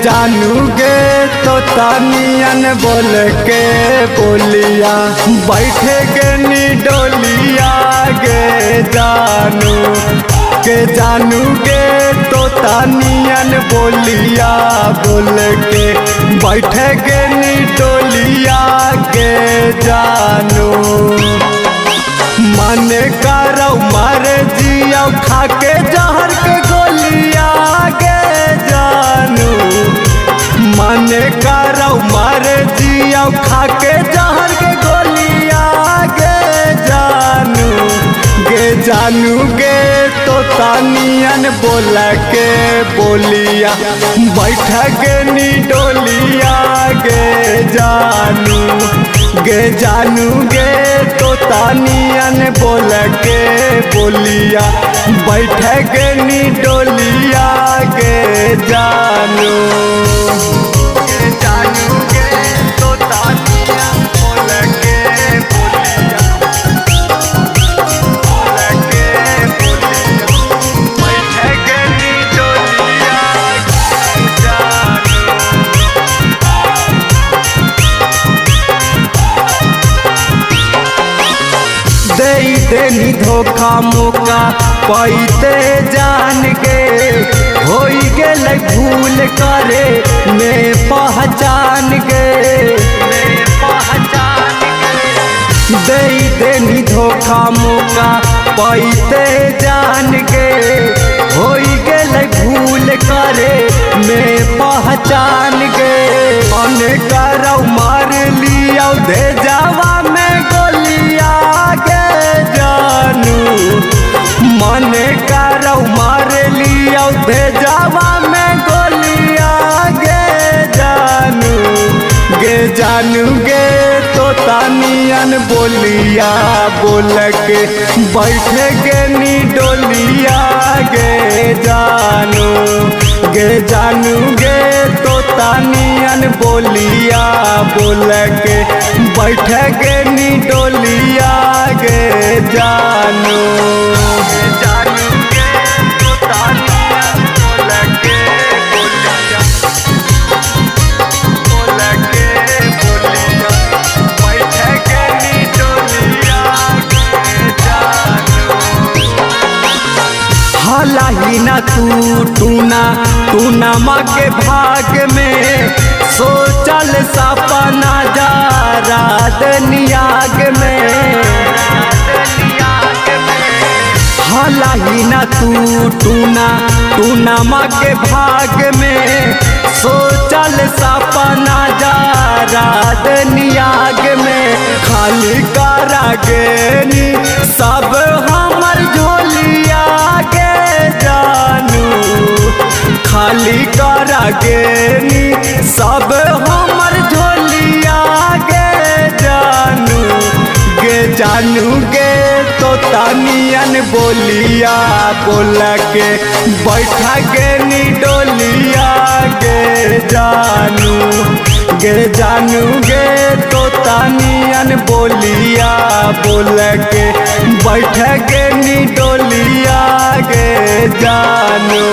जानू गे तो तानियन बोल के बोलिया बैठे गे नी डोलिया गे जानू के जानू गे तो तानियन बोलिया बोल के बैठे गे नी डोलिया गे जानू मन करौ मारे जिया खाके जहर के गोलिया गे जानू मन करौ मारे जिया खाके जहर के गोलिया गे जानू गे तो तानियन बोल के बोलिया बैठ गे नी डोलिया गे जानू गे तो तानियन बोल के बोलिया बैठ गे नी डोलिया गे जानू गे तो तानियन बोल के बोलिया देनी धोखा मौका पैते जान के होई गेल भूल करे मैं पहचान गे देनी धोखा मौका पैते जान के होई गेल भूल करे मैं पहचान गे मन करौ मार लिया दे जावा में गोलिया मन करौ मार लिया भेजावा में गोलिया गे जानू गे तो तानियन बोलिया बोल के बैठ गे नी डोलिया गे जानू गे तो तानियन बोलिया बोल के बैठ गे नी डोलिया गे जानू गे तो तानियन बोल के बोलिया बैठ गे नी डोलिया गे जानू हलाही ना तू नमा के भाग में सोचल सपना जा रात नियाग में हलाही ना तू नमा के भाग में सोचल सपना जा रात नियाग में खाली करा गे नी सब हमर झोलिया गे जानू खाली करा गे नी सब हमर झोलिया गे जानू गे तो तानियन बोलिया बोल के बैठा गे नी डोलिया गे जानू गे तो तानियन बोलिया बोल के बैठ गे नी डोलिया गे जानू।